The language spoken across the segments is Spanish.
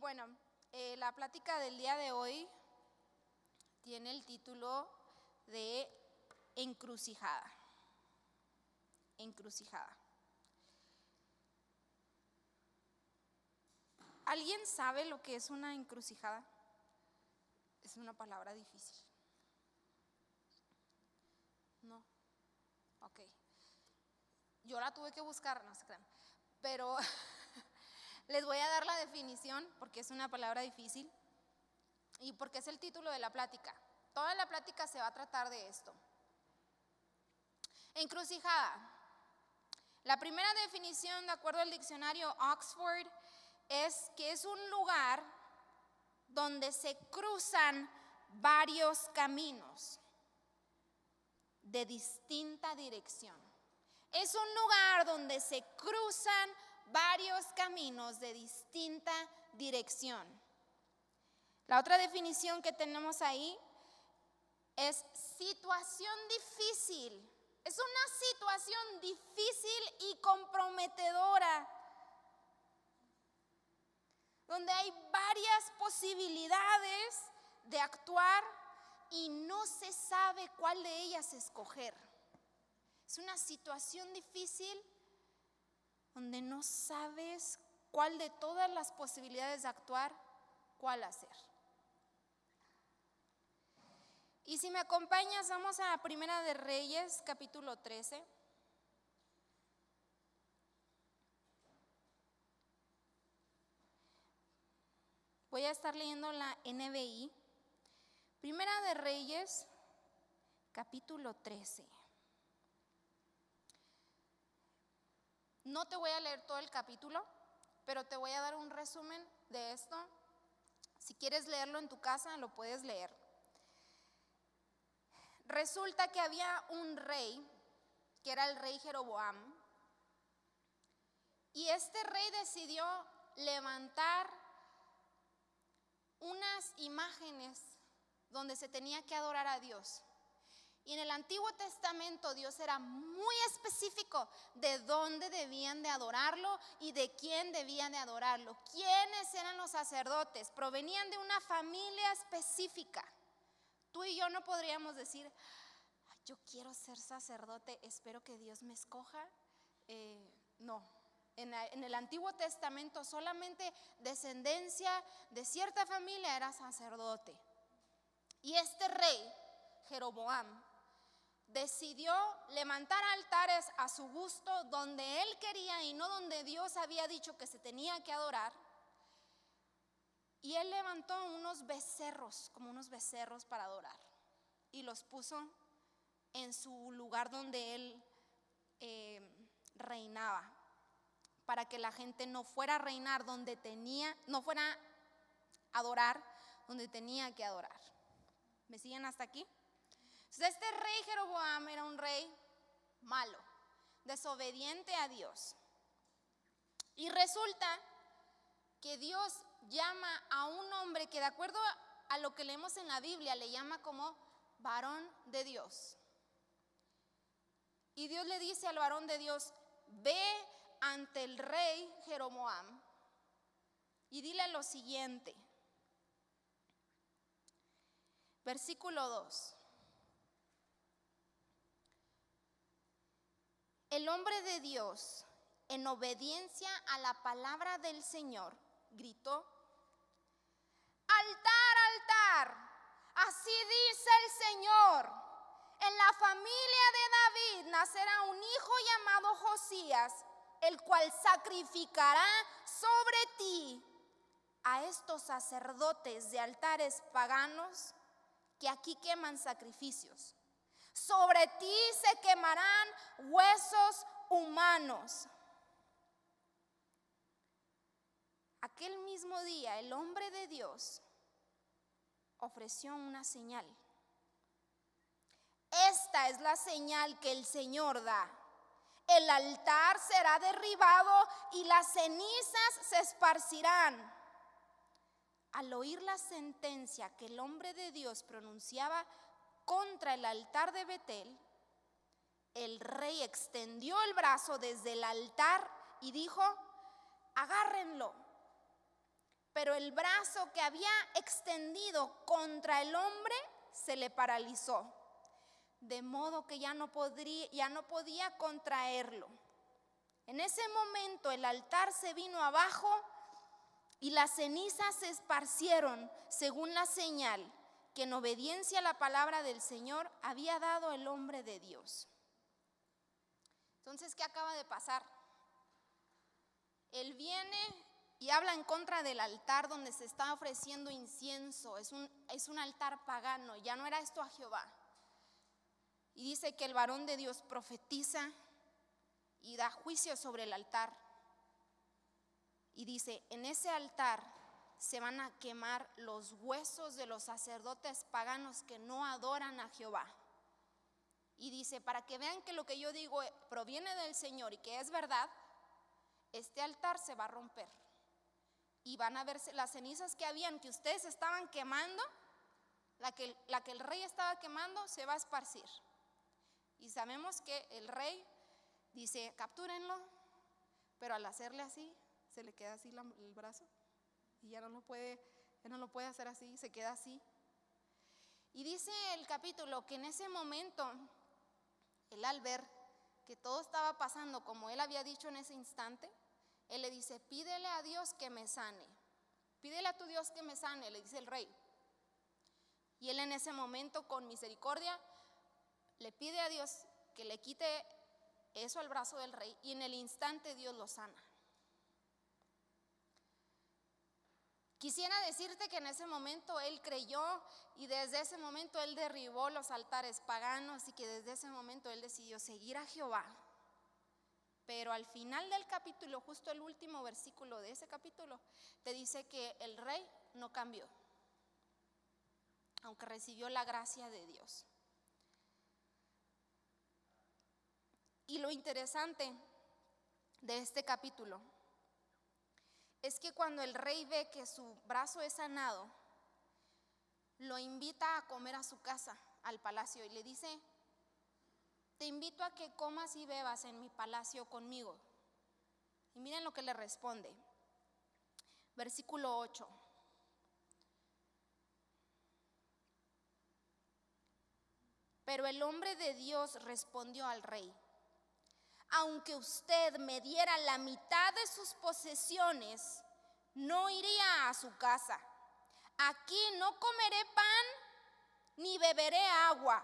bueno, la plática del día de hoy tiene el título de encrucijada. Encrucijada. ¿Alguien sabe lo que es una encrucijada? Es una palabra difícil. No. Ok. Yo la tuve que buscar, no se crean. Pero les voy a dar la definición porque es una palabra difícil y porque es el título de la plática. Toda la plática se va a tratar de esto. Encrucijada. La primera definición, de acuerdo al diccionario Oxford, es que es un lugar donde se cruzan varios caminos de distinta dirección. Es un lugar donde se cruzan varios caminos de distinta dirección. La otra definición que tenemos ahí es situación difícil. Es una situación difícil y comprometedora, donde hay varias posibilidades de actuar y no se sabe cuál de ellas escoger. Es una situación difícil donde no sabes cuál de todas las posibilidades de actuar, cuál hacer. Y si me acompañas, vamos a Primera de Reyes, capítulo 13. Voy a estar leyendo la NBI. Primera de Reyes, capítulo 13. No te voy a leer todo el capítulo, pero te voy a dar un resumen de esto. Si quieres leerlo en tu casa, lo puedes leer. Resulta que había un rey, que era el rey Jeroboam, y este rey decidió levantar unas imágenes donde se tenía que adorar a Dios. Y en el Antiguo Testamento Dios era muy específico de dónde debían de adorarlo y de quién debían de adorarlo. ¿Quiénes eran los sacerdotes? Provenían de una familia específica. Tú y yo no podríamos decir, yo quiero ser sacerdote, espero que Dios me escoja. No, en el Antiguo Testamento solamente descendencia de cierta familia era sacerdote. Y este rey, Jeroboam, decidió levantar altares a su gusto donde él quería y no donde Dios había dicho que se tenía que adorar. Y él levantó unos becerros, como unos becerros para adorar, y los puso en su lugar donde él reinaba, para que la gente no fuera a reinar donde no fuera a adorar donde tenía que adorar. ¿Me siguen hasta aquí? Entonces, este rey Jeroboam era un rey malo, desobediente a Dios. Y resulta que Dios llama a un hombre que, de acuerdo a lo que leemos en la Biblia, le llama como varón de Dios. Y Dios le dice al varón de Dios, ve ante el rey Jeroboam y dile lo siguiente. Versículo 2. El hombre de Dios, en obediencia a la palabra del Señor, gritó, altar, altar, así dice el Señor, en la familia de David nacerá un hijo llamado Josías, el cual sacrificará sobre ti a estos sacerdotes de altares paganos que aquí queman sacrificios. Sobre ti se quemarán huesos humanos. Aquel mismo día el hombre de Dios ofreció una señal. Esta es la señal que el Señor da. El altar será derribado y las cenizas se esparcirán. Al oír la sentencia que el hombre de Dios pronunciaba contra el altar de Betel, el rey extendió el brazo desde el altar y dijo, agárrenlo. pero el brazo que había extendido contra el hombre se le paralizó, de modo que ya no podía contraerlo. En ese momento el altar se vino abajo y las cenizas se esparcieron según la señal que en obediencia a la palabra del Señor había dado el hombre de Dios. Entonces, ¿qué acaba de pasar? Él viene y habla en contra del altar donde se está ofreciendo incienso. Es un altar pagano, ya no era esto a Jehová. Y dice que el varón de Dios profetiza y da juicio sobre el altar. Y dice, en ese altar se van a quemar los huesos de los sacerdotes paganos que no adoran a Jehová. Y dice, para que vean que lo que yo digo proviene del Señor y que es verdad, este altar se va a romper. Y van a verse las cenizas que habían, que ustedes estaban quemando, la que el rey estaba quemando, se va a esparcir. Y sabemos que el rey dice, captúrenlo, pero al hacerle así, se le queda así el brazo y ya no lo puede hacer así, se queda así. Y dice el capítulo que en ese momento, él al ver que todo estaba pasando como él había dicho en ese instante, él le dice, pídele a Dios que me sane, pídele a tu Dios que me sane, le dice el rey. Y él en ese momento con misericordia le pide a Dios que le quite eso al brazo del rey y en el instante Dios lo sana. Quisiera decirte que en ese momento él creyó y desde ese momento él derribó los altares paganos y que desde ese momento él decidió seguir a Jehová. Pero al final del capítulo, justo el último versículo de ese capítulo, te dice que el rey no cambió, aunque recibió la gracia de Dios. Y lo interesante de este capítulo es que cuando el rey ve que su brazo es sanado, lo invita a comer a su casa, al palacio, y le dice, te invito a que comas y bebas en mi palacio conmigo. Y miren lo que le responde. Versículo 8. Pero el hombre de Dios respondió al rey, aunque usted me diera la mitad de sus posesiones, no iría a su casa. Aquí no comeré pan ni beberé agua,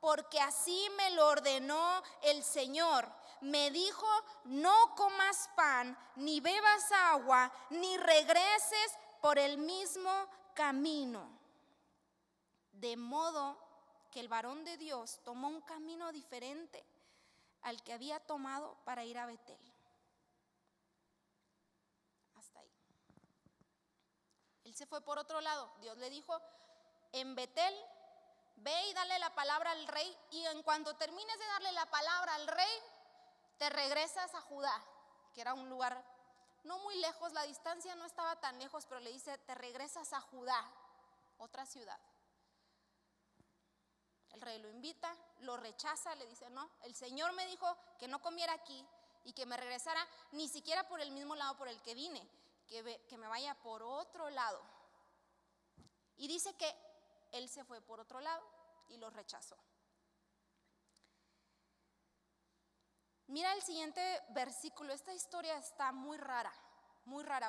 porque así me lo ordenó el Señor. Me dijo, no comas pan, ni bebas agua, ni regreses por el mismo camino. De modo que el varón de Dios tomó un camino diferente al que había tomado para ir a Betel. Hasta ahí. Él se fue por otro lado. Dios le dijo, en Betel, ve y dale la palabra al rey, y en cuanto termines de darle la palabra al rey, te regresas a Judá, que era un lugar no muy lejos, la distancia no estaba tan lejos, pero le dice, te regresas a Judá, otra ciudad. El rey lo invita, lo rechaza, le dice, no, el Señor me dijo que no comiera aquí y que me regresara ni siquiera por el mismo lado por el que vine, que me vaya por otro lado. Y dice que él se fue por otro lado y lo rechazó. Mira el siguiente versículo, esta historia está muy rara,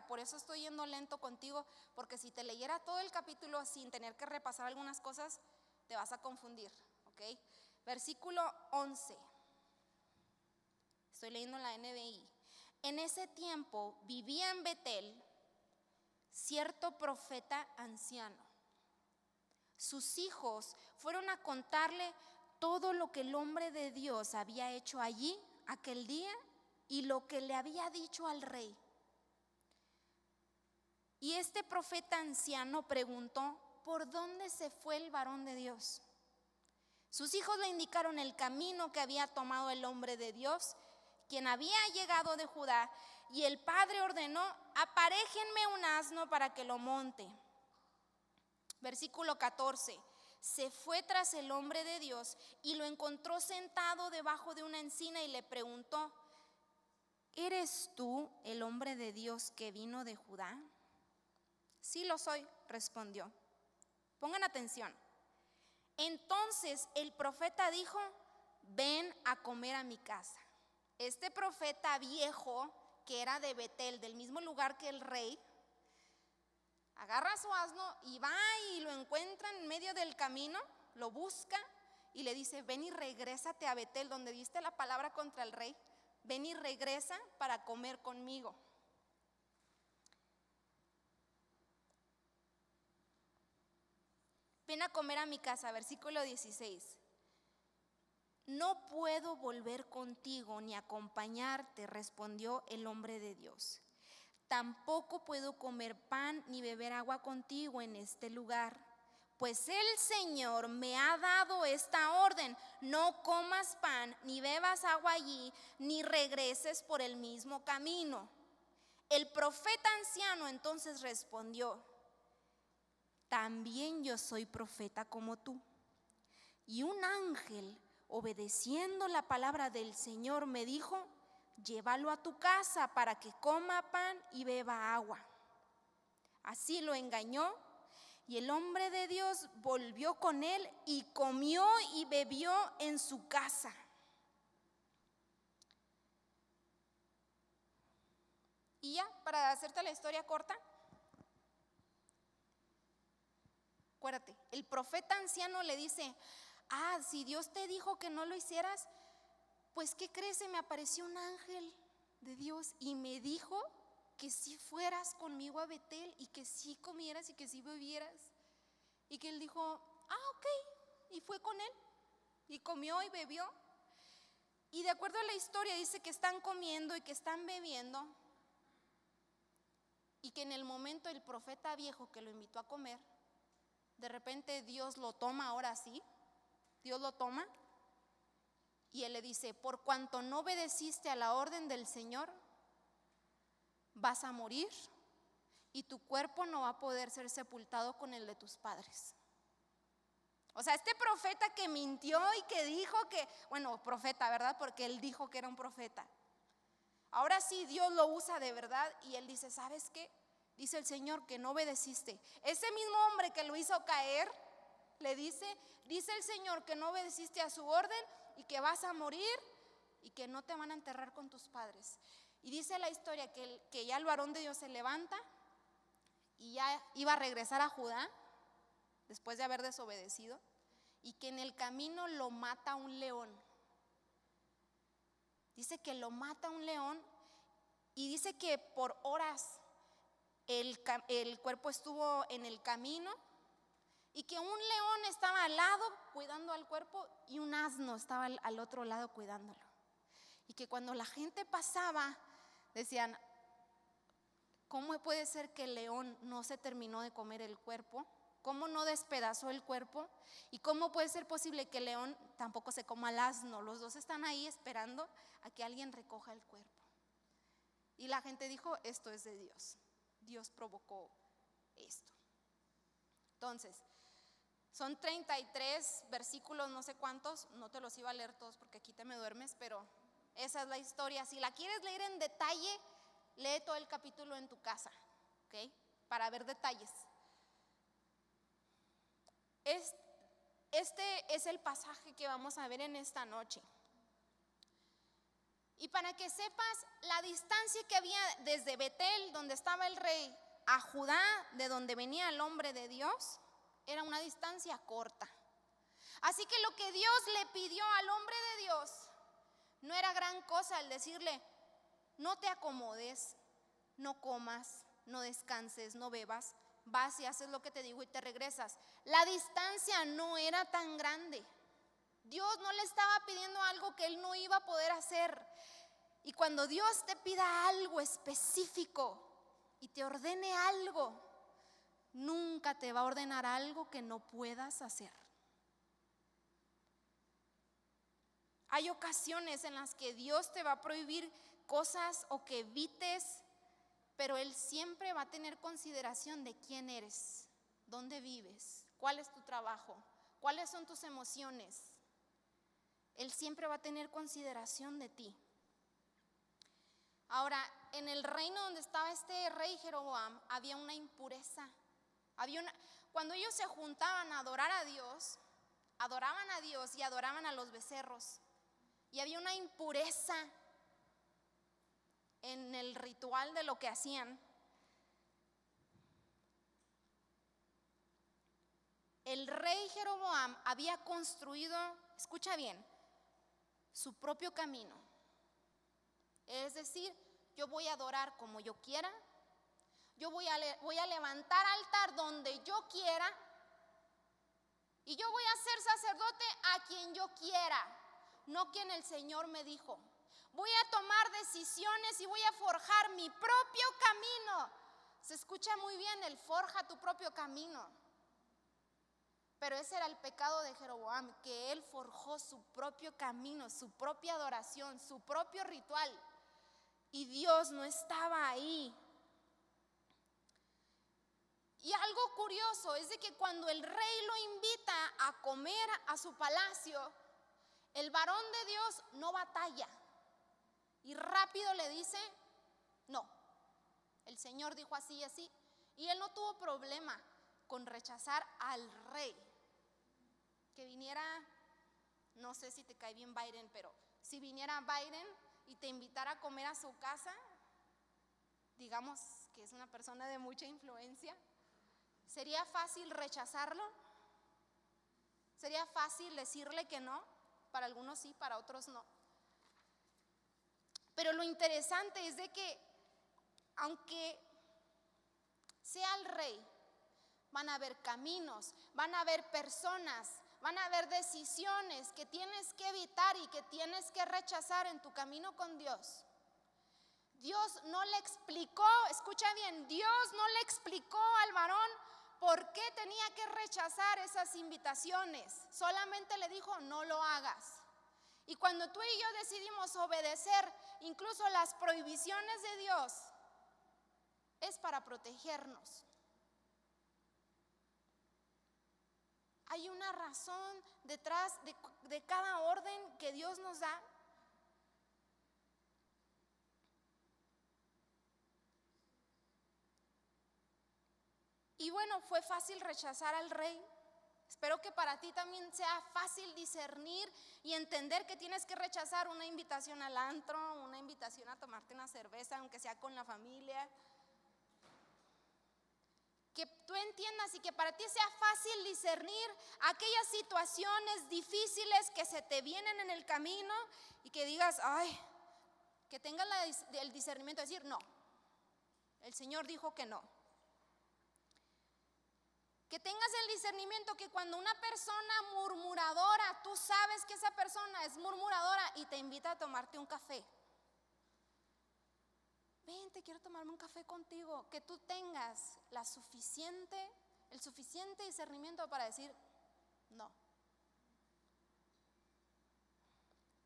por eso estoy yendo lento contigo, porque si te leyera todo el capítulo sin tener que repasar algunas cosas, te vas a confundir, ¿ok? Versículo 11, estoy leyendo la NBI. En ese tiempo vivía en Betel cierto profeta anciano. Sus hijos fueron a contarle todo lo que el hombre de Dios había hecho allí aquel día y lo que le había dicho al rey. Y este profeta anciano preguntó, ¿por dónde se fue el varón de Dios? Sus hijos le indicaron el camino que había tomado el hombre de Dios, quien había llegado de Judá, y el padre ordenó, aparéjenme un asno para que lo monte. Versículo 14, se fue tras el hombre de Dios y lo encontró sentado debajo de una encina y le preguntó, ¿eres tú el hombre de Dios que vino de Judá? Sí lo soy, respondió. Pongan atención. Entonces el profeta dijo, ven a comer a mi casa. Este profeta viejo, que era de Betel, del mismo lugar que el rey, agarra su asno y va y lo encuentra en medio del camino, lo busca y le dice, ven y regrésate a Betel, donde diste la palabra contra el rey, ven y regresa para comer conmigo. Ven a comer a mi casa, versículo 16. No puedo volver contigo ni acompañarte, respondió el hombre de Dios. Tampoco puedo comer pan ni beber agua contigo en este lugar, pues el Señor me ha dado esta orden: no comas pan ni bebas agua allí, ni regreses por el mismo camino. El profeta anciano entonces respondió: también yo soy profeta como tú. Y un ángel, obedeciendo la palabra del Señor, me dijo: llévalo a tu casa para que coma pan y beba agua. Así lo engañó, y el hombre de Dios volvió con él y comió y bebió en su casa. Y ya, para hacerte la historia corta, acuérdate, el profeta anciano le dice: si Dios te dijo que no lo hicieras, pues ¿qué crees? Se me apareció un ángel de Dios y me dijo que si fueras conmigo a Betel y que si comieras y que si bebieras. Y que él dijo, ok, y fue con él y comió y bebió. Y de acuerdo a la historia dice que están comiendo y que están bebiendo, y que en el momento el profeta viejo que lo invitó a comer, de repente Dios lo toma, ahora sí, Dios lo toma, y él le dice: por cuanto no obedeciste a la orden del Señor, vas a morir y tu cuerpo no va a poder ser sepultado con el de tus padres. O sea, este profeta que mintió y que dijo que, bueno, profeta, ¿verdad? Porque él dijo que era un profeta. Ahora sí Dios lo usa de verdad y él dice: ¿sabes qué? Dice el Señor que no obedeciste. Ese mismo hombre que lo hizo caer, le dice el Señor que no obedeciste a su orden y que vas a morir y que no te van a enterrar con tus padres. Y dice la historia que ya el varón de Dios se levanta y ya iba a regresar a Judá después de haber desobedecido, y que en el camino lo mata un león. Dice que lo mata un león, y dice que por horas el cuerpo estuvo en el camino, y que un león estaba al lado cuidando al cuerpo y un asno estaba al otro lado cuidándolo. Y que cuando la gente pasaba decían: ¿cómo puede ser que el león no se terminó de comer el cuerpo? ¿Cómo no despedazó el cuerpo? ¿Y cómo puede ser posible que el león tampoco se coma al asno? Los dos están ahí esperando a que alguien recoja el cuerpo. Y la gente dijo: esto es de Dios. Dios provocó esto. Entonces, son 33 versículos, no sé cuántos, no te los iba a leer todos porque aquí te me duermes, pero esa es la historia. Si la quieres leer en detalle, lee todo el capítulo en tu casa, ¿ok? Para ver detalles. Este es el pasaje que vamos a ver en esta noche. Y para que sepas la distancia que había desde Betel, donde estaba el rey, a Judá, de donde venía el hombre de Dios, era una distancia corta. Así que lo que Dios le pidió al hombre de Dios no era gran cosa, el decirle: no te acomodes, no comas, no descanses, no bebas, vas y haces lo que te digo y te regresas. La distancia no era tan grande. Dios no le estaba pidiendo algo que él no iba a poder hacer. Y cuando Dios te pida algo específico y te ordene algo, nunca te va a ordenar algo que no puedas hacer. Hay ocasiones en las que Dios te va a prohibir cosas o que evites, pero Él siempre va a tener consideración de quién eres, dónde vives, cuál es tu trabajo, cuáles son tus emociones. Él siempre va a tener consideración de ti. Ahora, en el reino donde estaba este rey Jeroboam había una impureza. Cuando ellos se juntaban a adorar a Dios, adoraban a Dios y adoraban a los becerros. Y había una impureza en el ritual de lo que hacían. El rey Jeroboam había construido, escucha bien, su propio camino. Es decir, yo voy a adorar como yo quiera, yo voy a levantar altar donde yo quiera, y yo voy a ser sacerdote a quien yo quiera, no quien el Señor me dijo. Voy a tomar decisiones y voy a forjar mi propio camino. Se escucha muy bien el forja tu propio camino. Pero ese era el pecado de Jeroboam, que él forjó su propio camino, su propia adoración, su propio ritual. Y Dios no estaba ahí. Y algo curioso es de que cuando el rey lo invita a comer a su palacio, el varón de Dios no batalla y rápido le dice, no, el Señor dijo así y así, y él no tuvo problema con rechazar al rey. Que viniera, no sé si te cae bien Biden, pero si viniera Biden y te invitara a comer a su casa, digamos que es una persona de mucha influencia, ¿sería fácil rechazarlo? ¿Sería fácil decirle que no? Para algunos sí, para otros no. Pero lo interesante es de que aunque sea el rey, van a haber caminos, van a haber personas, van a haber decisiones que tienes que evitar y que tienes que rechazar en tu camino con Dios. Dios no le explicó, escucha bien, Dios no le explicó al varón por qué tenía que rechazar esas invitaciones. Solamente le dijo, no lo hagas. Y cuando tú y yo decidimos obedecer incluso las prohibiciones de Dios, es para protegernos. Hay una razón detrás de cada orden que Dios nos da. Y bueno, fue fácil rechazar al rey. Espero que para ti también sea fácil discernir y entender que tienes que rechazar una invitación al antro, una invitación a tomarte una cerveza, aunque sea con la familia. Que tú entiendas y que para ti sea fácil discernir aquellas situaciones difíciles que se te vienen en el camino y que digas, ay, que tengas el discernimiento de decir, no, el Señor dijo que no. Que tengas el discernimiento que cuando una persona murmuradora, tú sabes que esa persona es murmuradora y te invita a tomarte un café. Vente, quiero tomarme un café contigo. Que tú tengas el suficiente discernimiento para decir no.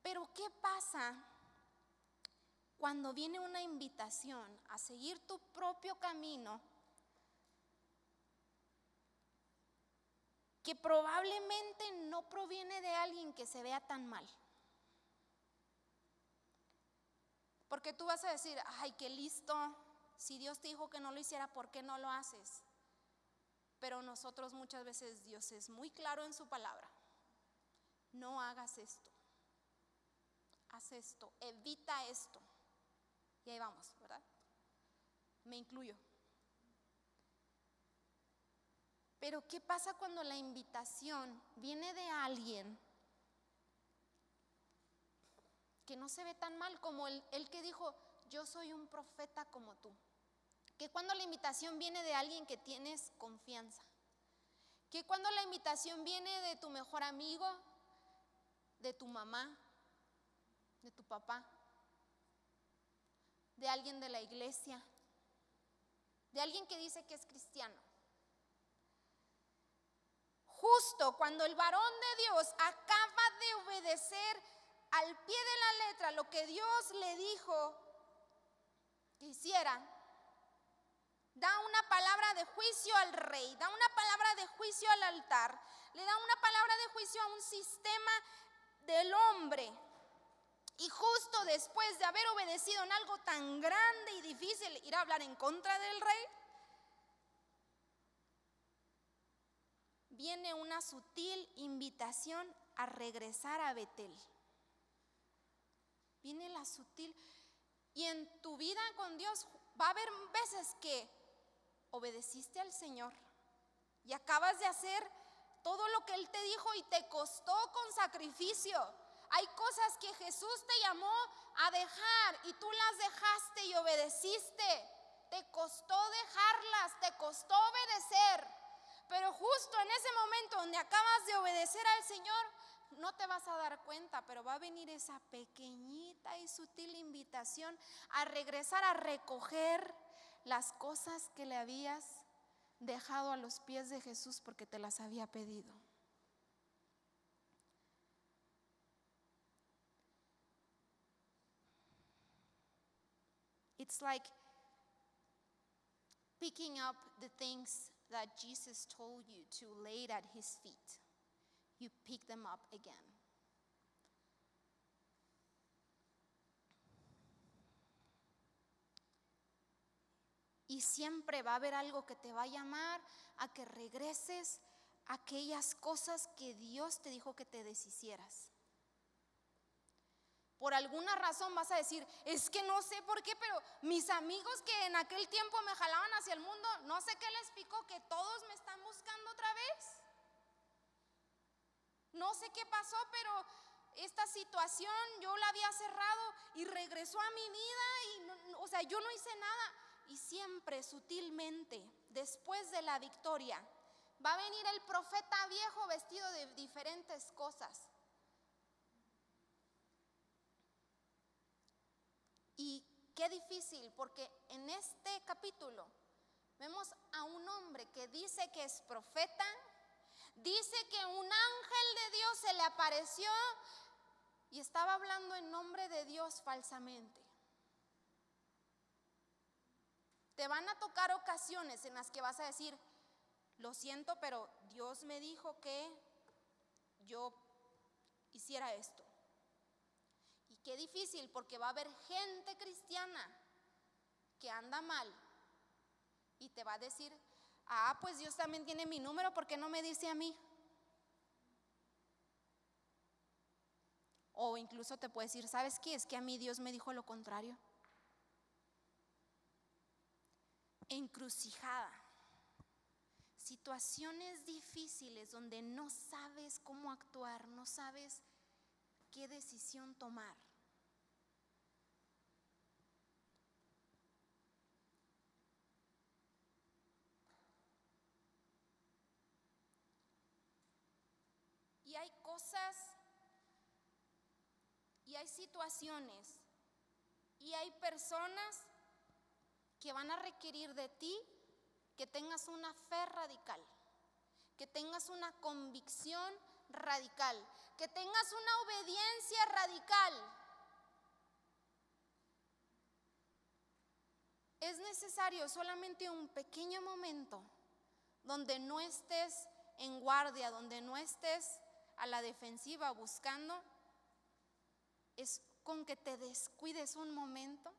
Pero ¿qué pasa cuando viene una invitación a seguir tu propio camino que probablemente no proviene de alguien que se vea tan mal? Porque tú vas a decir, ay, qué listo, si Dios te dijo que no lo hiciera, ¿por qué no lo haces? Pero nosotros muchas veces, Dios es muy claro en su palabra, no hagas esto, haz esto, evita esto. Y ahí vamos, ¿verdad? Me incluyo. Pero ¿qué pasa cuando la invitación viene de alguien que no se ve tan mal como el que dijo, yo soy un profeta como tú? Que cuando la invitación viene de alguien que tienes confianza, que cuando la invitación viene de tu mejor amigo, de tu mamá, de tu papá, de alguien de la iglesia, de alguien que dice que es cristiano. Justo cuando el varón de Dios acaba de obedecer al pie de la letra lo que Dios le dijo que hiciera, da una palabra de juicio al rey, da una palabra de juicio al altar, le da una palabra de juicio a un sistema del hombre. Y justo después de haber obedecido en algo tan grande y difícil, ir a hablar en contra del rey, viene una sutil invitación a regresar a Betel. Viene la sutil. Y en tu vida con Dios va a haber veces que obedeciste al Señor y acabas de hacer todo lo que Él te dijo y te costó con sacrificio. Hay cosas que Jesús te llamó a dejar y tú las dejaste y obedeciste. Te costó dejarlas, te costó obedecer. Pero justo en ese momento donde acabas de obedecer al Señor, no te vas a dar cuenta, pero va a venir esa pequeñita y sutil invitación a regresar a recoger las cosas que le habías dejado a los pies de Jesús porque te las había pedido. It's like picking up the things that Jesus told you to lay at his feet. You pick them up again. Y siempre va a haber algo que te va a llamar a que regreses a aquellas cosas que Dios te dijo que te deshicieras. Por alguna razón vas a decir, es que no sé por qué, pero mis amigos que en aquel tiempo me jalaban hacia el mundo, no sé qué les picó, que todos me están buscando otra vez. No sé qué pasó, pero esta situación yo la había cerrado y regresó a mi vida y yo no hice nada. Y siempre sutilmente, después de la victoria, va a venir el profeta viejo vestido de diferentes cosas. Y qué difícil, porque en este capítulo vemos a un hombre que dice que es profeta, dice que un ángel de Dios se le apareció y estaba hablando en nombre de Dios falsamente. Te van a tocar ocasiones en las que vas a decir, lo siento, pero Dios me dijo que yo hiciera esto. Y qué difícil, porque va a haber gente cristiana que anda mal y te va a decir, pues Dios también tiene mi número, ¿por qué no me dice a mí? O incluso te puede decir, ¿sabes qué? Es que a mí Dios me dijo lo contrario. Encrucijada, situaciones difíciles donde no sabes cómo actuar, no sabes qué decisión tomar. Y hay cosas, y hay situaciones, y hay personas que van a requerir de ti que tengas una fe radical, que tengas una convicción radical, que tengas una obediencia radical. Es necesario solamente un pequeño momento donde no estés en guardia, donde no estés a la defensiva buscando. Es con que te descuides un momento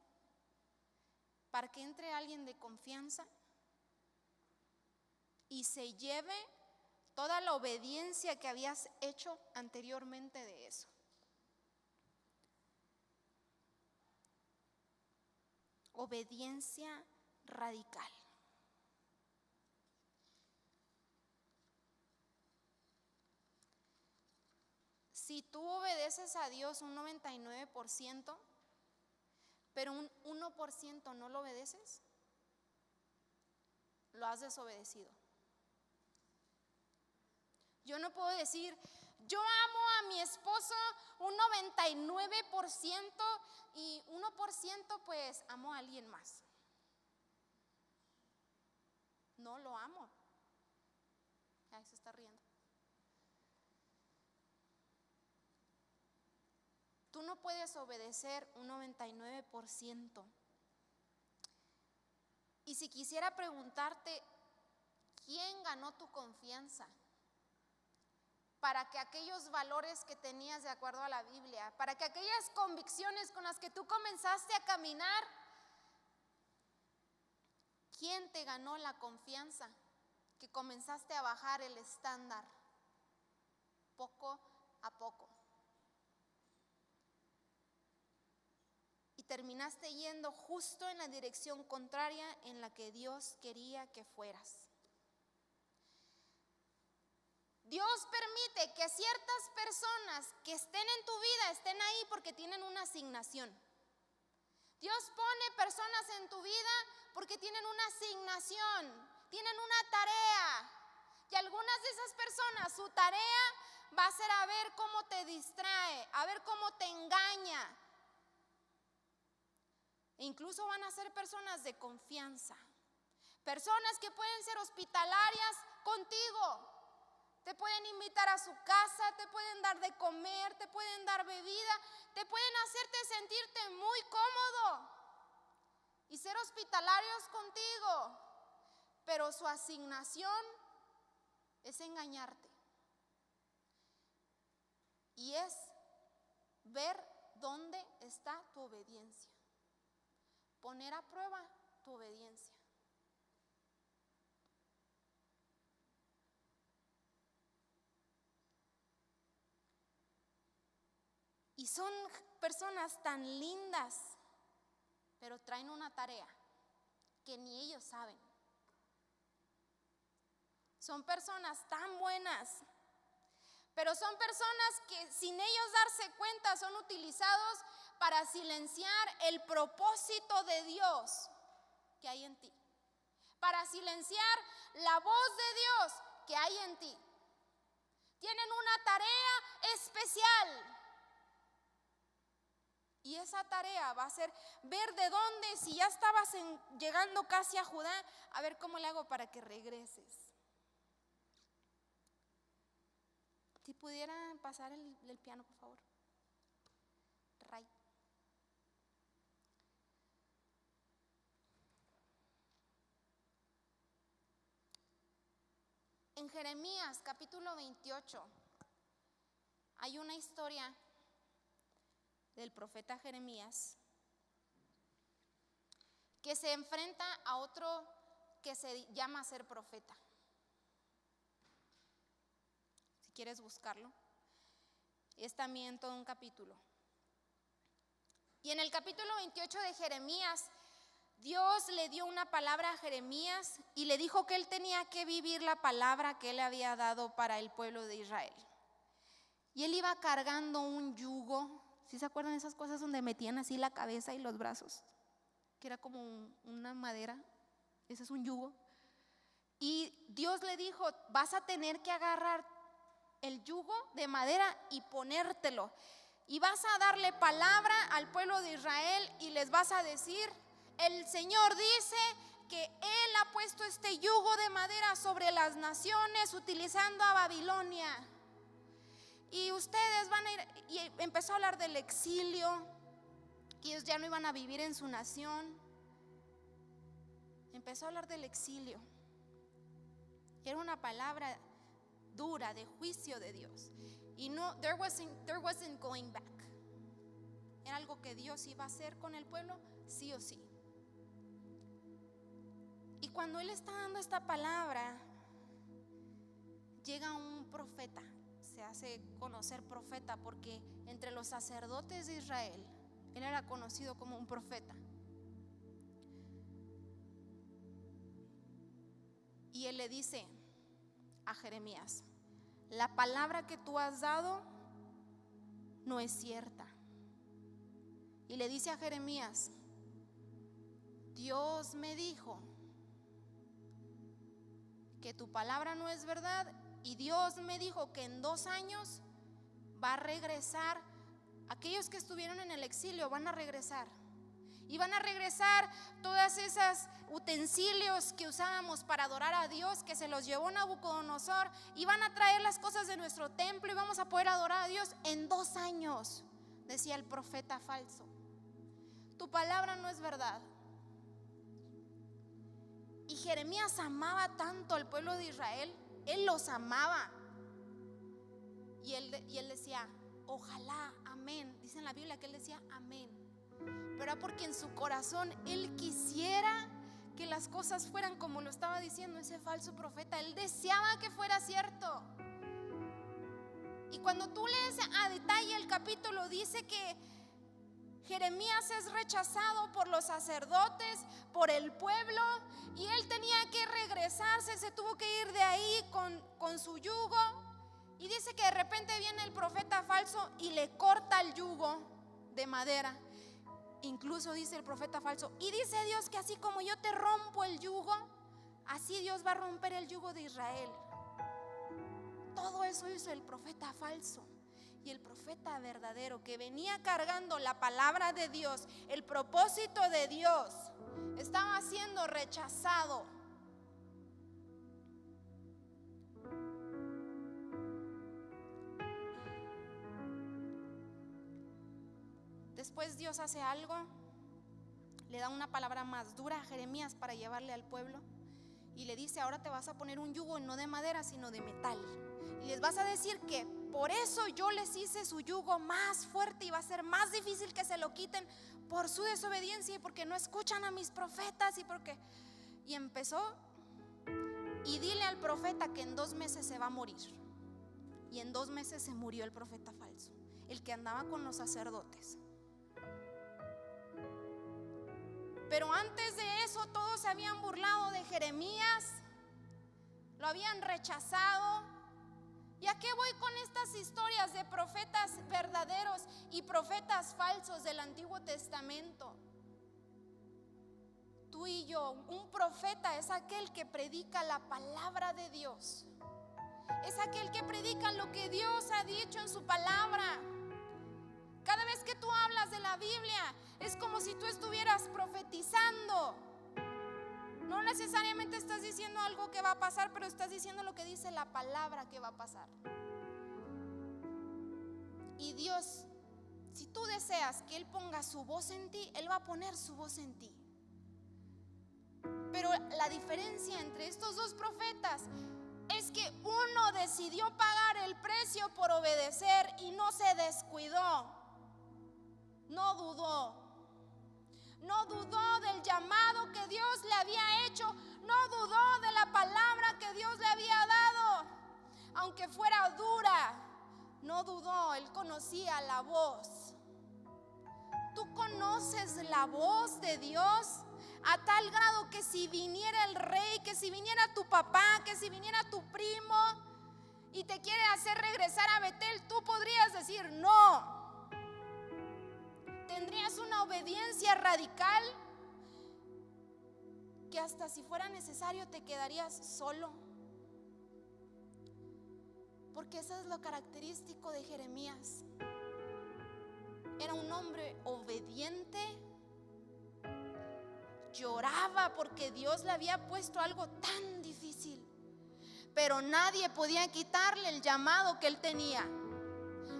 para que entre alguien de confianza y se lleve toda la obediencia que habías hecho anteriormente de eso. Obediencia radical. Si tú obedeces a Dios un 99%, pero un 1% no lo obedeces, lo has desobedecido. Yo no puedo decir, yo amo a mi esposo un 99% y 1% pues amo a alguien más. No lo amo. Ahí se está riendo. Tú no puedes obedecer un 99%. Y si quisiera preguntarte, ¿quién ganó tu confianza para que aquellos valores que tenías de acuerdo a la Biblia, para que aquellas convicciones con las que tú comenzaste a caminar, ¿quién te ganó la confianza? Que comenzaste a bajar el estándar poco a poco. Y terminaste yendo justo en la dirección contraria en la que Dios quería que fueras. Dios permite que ciertas personas que estén en tu vida estén ahí porque tienen una asignación. Dios pone personas en tu vida porque tienen una asignación, tienen una tarea. Y algunas de esas personas, su tarea va a ser a ver cómo te distrae, a ver cómo te engaña. E incluso van a ser personas de confianza, personas que pueden ser hospitalarias contigo. Te pueden invitar a su casa, te pueden dar de comer, te pueden dar bebida, te pueden hacerte sentirte muy cómodo y ser hospitalarios contigo. Pero su asignación es engañarte. Y es ver dónde está tu obediencia. Poner a prueba tu obediencia. Y son personas tan lindas, pero traen una tarea que ni ellos saben. Son personas tan buenas, pero son personas que sin ellos darse cuenta son utilizados para silenciar el propósito de Dios que hay en ti, para silenciar la voz de Dios que hay en ti. Tienen una tarea especial. Y esa tarea va a ser ver de dónde, si ya estabas llegando casi a Judá, a ver cómo le hago para que regreses. Si pudieran pasar el piano, por favor. Ray. En Jeremías capítulo 28 hay una historia del profeta Jeremías que se enfrenta a otro que se llama ser profeta. Si quieres buscarlo, es también todo un capítulo. Y en el capítulo 28 de Jeremías, Dios le dio una palabra a Jeremías y le dijo que él tenía que vivir la palabra que él había dado para el pueblo de Israel. Y él iba cargando un yugo. ¿Sí se acuerdan de esas cosas donde metían así la cabeza y los brazos? Que era como una madera. Ese es un yugo. Y Dios le dijo, vas a tener que agarrar el yugo de madera y ponértelo. Y vas a darle palabra al pueblo de Israel y les vas a decir, el Señor dice que Él ha puesto este yugo de madera sobre las naciones utilizando a Babilonia. Y ustedes van a ir, y empezó a hablar del exilio, que ellos ya no iban a vivir en su nación. Empezó a hablar del exilio. Era una palabra dura de juicio de Dios. Y no, there wasn't going back. Era algo que Dios iba a hacer con el pueblo, sí o sí. Y cuando él está dando esta palabra, llega un profeta. Se hace conocer profeta porque entre los sacerdotes de Israel él era conocido como un profeta. Y él le dice a Jeremías, la palabra que tú has dado no es cierta. Y le dice a Jeremías, Dios me dijo que tu palabra no es verdad. Y Dios me dijo que en 2 años va a regresar. Aquellos que estuvieron en el exilio van a regresar. Y van a regresar todas esas utensilios que usábamos para adorar a Dios, que se los llevó Nabucodonosor. Y van a traer las cosas de nuestro templo y vamos a poder adorar a Dios en 2 años, decía el profeta falso. Tu palabra no es verdad. Y Jeremías amaba tanto al pueblo de Israel. Él los amaba. Y él decía, ojalá, amén. Dice en la Biblia que él decía amén. Pero era porque en su corazón él quisiera que las cosas fueran como lo estaba diciendo ese falso profeta. Él deseaba que fuera cierto. Y cuando tú lees a detalle el capítulo, dice que Jeremías es rechazado por los sacerdotes, por el pueblo, y él tenía que regresarse, se tuvo que ir de ahí con su yugo. Y dice que de repente viene el profeta falso y le corta el yugo de madera. Incluso dice el profeta falso, y dice Dios que así como yo te rompo el yugo, así Dios va a romper el yugo de Israel. Todo eso hizo el profeta falso. Y el profeta verdadero, que venía cargando la palabra de Dios, el propósito de Dios, estaba siendo rechazado. Después Dios hace algo, le da una palabra más dura a Jeremías para llevarle al pueblo y le dice, ahora te vas a poner un yugo no de madera sino de metal, y les vas a decir que por eso yo les hice su yugo más fuerte y va a ser más difícil que se lo quiten por su desobediencia y porque no escuchan a mis profetas y empezó. Y dile al profeta que en 2 meses se va a morir. Y en 2 meses se murió el profeta falso, el que andaba con los sacerdotes. Pero antes de eso todos se habían burlado de Jeremías, lo habían rechazado. ¿Y a qué voy con estas historias de profetas verdaderos y profetas falsos del Antiguo Testamento? Tú y yo, un profeta es aquel que predica la palabra de Dios, es aquel que predica lo que Dios ha dicho en su palabra. Cada vez que tú hablas de la Biblia, es como si tú estuvieras profetizando. No necesariamente estás diciendo algo que va a pasar, pero estás diciendo lo que dice la palabra que va a pasar. Y Dios, si tú deseas que Él ponga su voz en ti, Él va a poner su voz en ti. Pero la diferencia entre estos dos profetas es que uno decidió pagar el precio por obedecer y no se descuidó. No dudó del llamado que Dios le había hecho, no dudó de la palabra que Dios le había dado, aunque fuera dura, no dudó. Él conocía la voz. ¿Tú conoces la voz de Dios? A tal grado que si viniera el rey, que si viniera tu papá, que si viniera tu primo y te quiere hacer regresar a Betel, tú podrías decir no. Tendrías una obediencia radical que hasta si fuera necesario te quedarías solo. Porque eso es lo característico de Jeremías. Era un hombre obediente. Lloraba porque Dios le había puesto algo tan difícil, pero nadie podía quitarle el llamado que él tenía.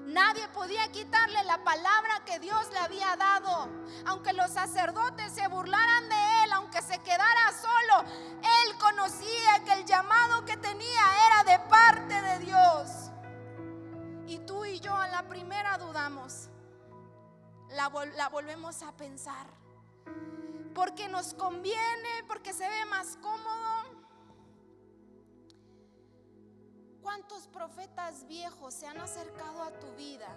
Nadie podía quitarle la palabra que Dios le había dado. Aunque los sacerdotes se burlaran de él, aunque se quedara solo, él conocía que el llamado que tenía era de parte de Dios. Y tú y yo a la primera dudamos, la volvemos a pensar, porque nos conviene, porque se ve más cómodo. ¿Cuántos profetas viejos se han acercado a tu vida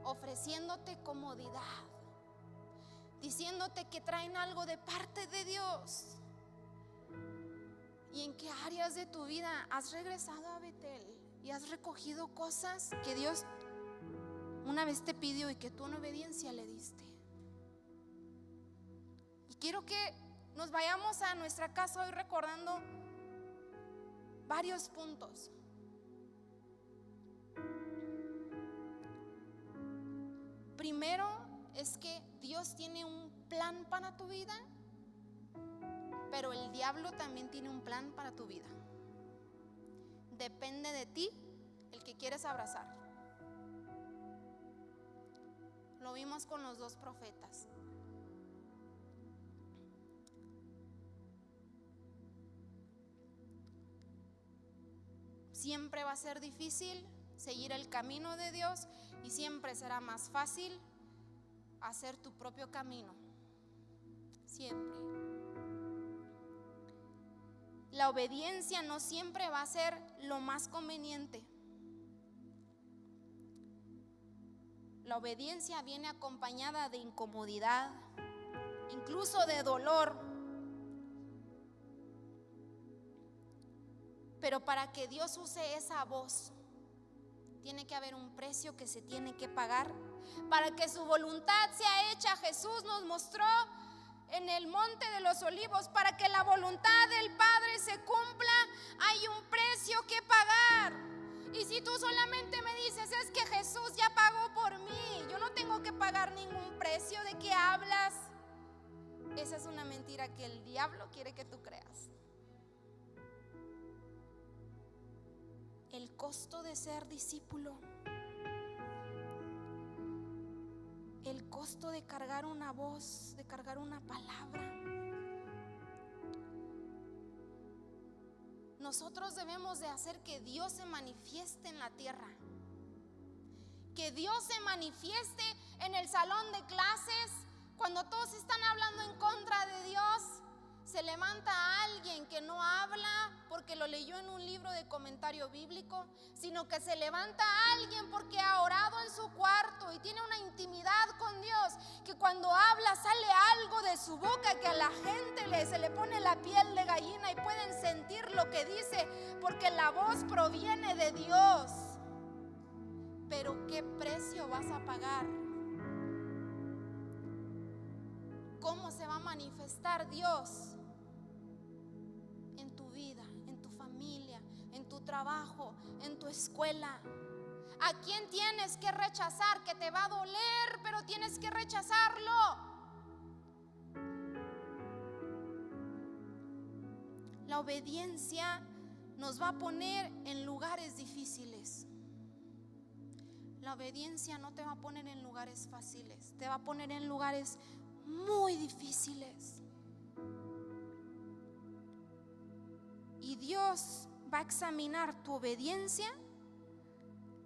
ofreciéndote comodidad, diciéndote que traen algo de parte de Dios? ¿Y en qué áreas de tu vida has regresado a Betel y has recogido cosas que Dios una vez te pidió y que tú en obediencia le diste? Y quiero que nos vayamos a nuestra casa hoy recordando varios puntos. Primero es que Dios tiene un plan para tu vida, pero el diablo también tiene un plan para tu vida. Depende de ti el que quieres abrazar. Lo vimos con los dos profetas. Siempre va a ser difícil seguir el camino de Dios y siempre será más fácil hacer tu propio camino. Siempre. La obediencia no siempre va a ser lo más conveniente. La obediencia viene acompañada de incomodidad, incluso de dolor. Pero para que Dios use esa voz, tiene que haber un precio que se tiene que pagar. Para que su voluntad sea hecha, Jesús nos mostró en el Monte de los Olivos, para que la voluntad del Padre se cumpla, hay un precio que pagar. Y si tú solamente me dices, es que Jesús ya pagó por mí, yo no tengo que pagar ningún precio, ¿de qué hablas? Esa es una mentira que el diablo quiere que tú creas. El costo de ser discípulo, el costo de cargar una voz, de cargar una palabra. Nosotros debemos de hacer que Dios se manifieste en la tierra, que Dios se manifieste en el salón de clases. Cuando todos están hablando en contra de Dios, se levanta alguien que no habla porque lo leyó en un libro de comentario bíblico, sino que se levanta alguien porque ha orado en su cuarto y tiene una intimidad con Dios, que cuando habla sale algo de su boca que a la gente se le pone la piel de gallina y pueden sentir lo que dice, porque la voz proviene de Dios. Pero ¿qué precio vas a pagar? ¿Cómo se va a manifestar Dios en tu vida, en tu familia, en tu trabajo, en tu escuela? ¿A quién tienes que rechazar? Que te va a doler, pero tienes que rechazarlo. La obediencia nos va a poner en lugares difíciles. La obediencia no te va a poner en lugares fáciles, te va a poner en lugares muy difíciles. Y Dios va a examinar tu obediencia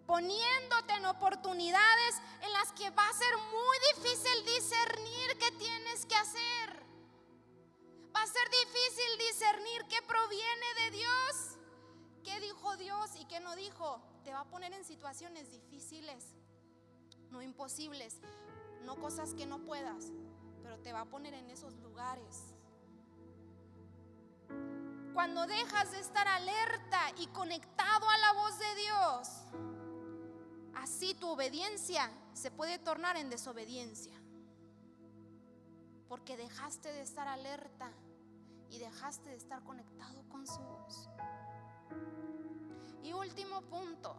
poniéndote en oportunidades en las que va a ser muy difícil discernir qué tienes que hacer. Va a ser difícil discernir qué proviene de Dios, qué dijo Dios y qué no dijo. Te va a poner en situaciones difíciles, no imposibles, no cosas que no puedas, pero te va a poner en esos lugares. Cuando dejas de estar alerta y conectado a la voz de Dios, así tu obediencia se puede tornar en desobediencia, porque dejaste de estar alerta y dejaste de estar conectado con su voz. Y último punto,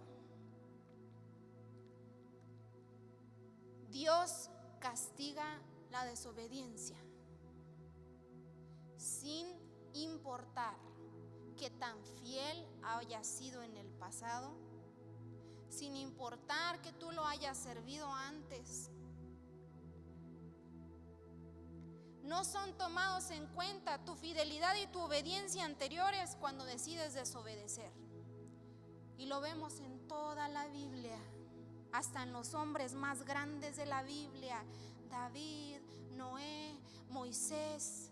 Dios castiga la desobediencia sin importar qué tan fiel haya sido en el pasado, sin importar que tú lo hayas servido antes. No son tomados en cuenta tu fidelidad y tu obediencia anteriores cuando decides desobedecer. Y lo vemos en toda la Biblia, hasta en los hombres más grandes de la Biblia: David, Noé, Moisés,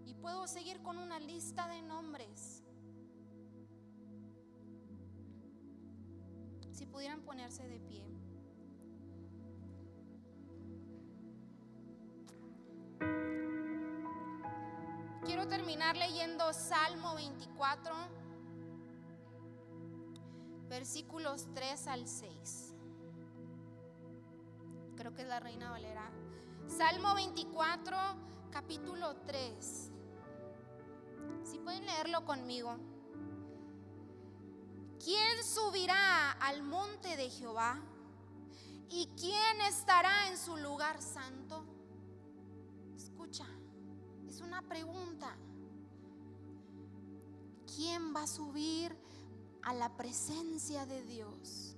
y puedo seguir con una lista de nombres. Si pudieran ponerse de pie. Quiero terminar leyendo Salmo 24, versículos 3 al 6. Creo que es la Reina Valera. Salmo 24, capítulo 3. Si pueden leerlo conmigo. ¿Quién subirá al monte de Jehová? ¿Y quién estará en su lugar santo? Escucha, es una pregunta. ¿Quién va a subir a la presencia de Dios?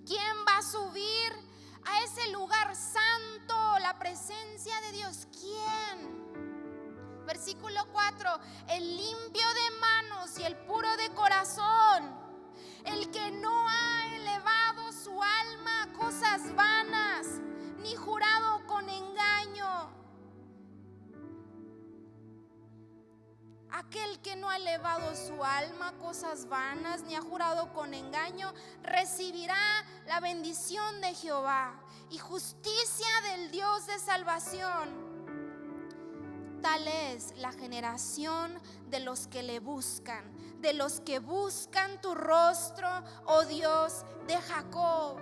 ¿Quién va a subir a ese lugar santo, la presencia de Dios? ¿Quién? Versículo 4: el limpio de manos y el puro de corazón, el que no ha elevado su alma a cosas vanas, ni jurado con engaño. Aquel que no ha elevado su alma a cosas vanas, ni ha jurado con engaño, recibirá la bendición de Jehová y justicia del Dios de salvación. Tal es la generación de los que le buscan, de los que buscan tu rostro, oh Dios de Jacob.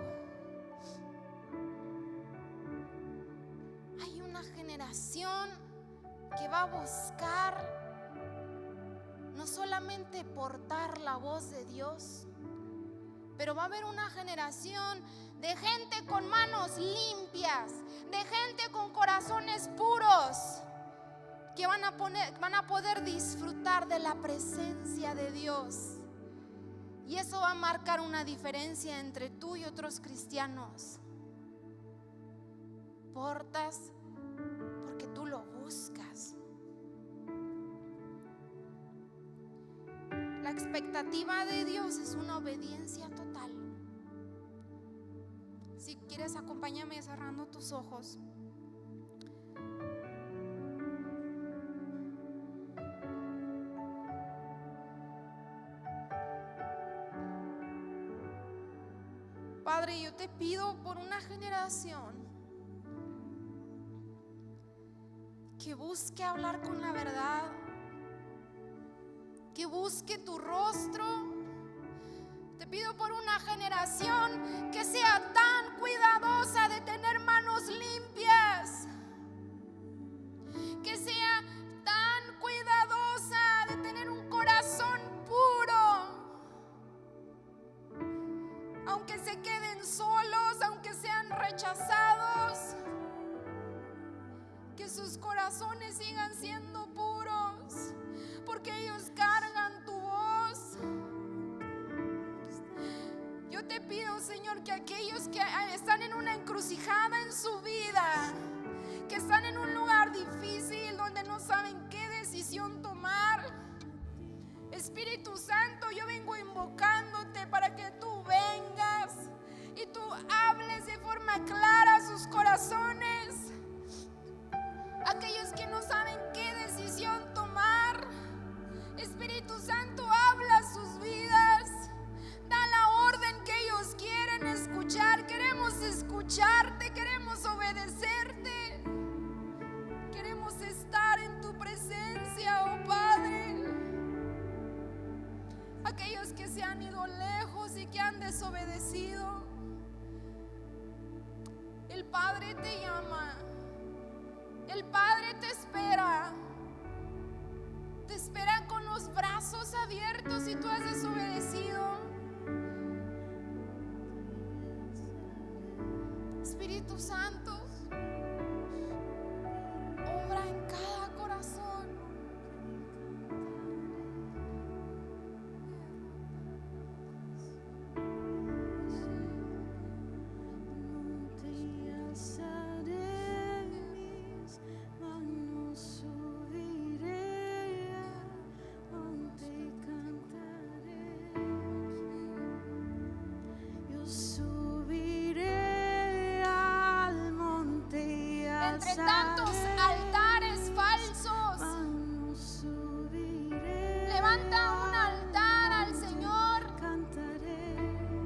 Hay una generación que va a buscar no solamente portar la voz de Dios, pero va a haber una generación de gente con manos limpias, de gente con corazones puros, que van a poder disfrutar de la presencia de Dios. Y eso va a marcar una diferencia entre tú y otros cristianos. Portas porque tú lo buscas. La expectativa de Dios es una obediencia total. Si quieres, acompáñame cerrando tus ojos. Padre, yo te pido por una generación que busque hablar con la verdad, que busque tu rostro. Te pido por una generación que sea tan cuidadosa de tener manos limpias, que sea tan cuidadosa de tener un corazón puro, aunque se queden solos, aunque sean rechazados, que sus corazones sigan siendo puros, porque ellos cargan tu voz. Yo te pido, Señor, que aquellos que están en una encrucijada en su vida, que están en un lugar difícil donde no saben qué decisión tomar, Espíritu Santo, yo vengo invocándote para que tú vengas y tú hables de forma clara a sus corazones. Aquellos que no saben qué decisión tomar, Espíritu Santo, habla a sus vidas, da la orden que ellos quieren escuchar. Queremos escucharte, queremos obedecerte, queremos estar en tu presencia, oh Padre. Aquellos que se han ido lejos y que han desobedecido, el Padre te llama, el Padre te espera con los brazos abiertos si tú has desobedecido. Espíritu Santo, obra en cada corazón. Entre tantos altares falsos, levanta un altar al Señor,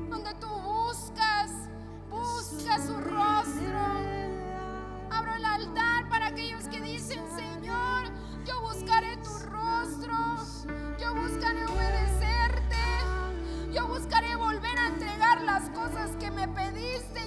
donde tú buscas su rostro. Abro el altar para aquellos que dicen: Señor, yo buscaré tu rostro, yo buscaré obedecerte, yo buscaré volver a entregar las cosas que me pediste.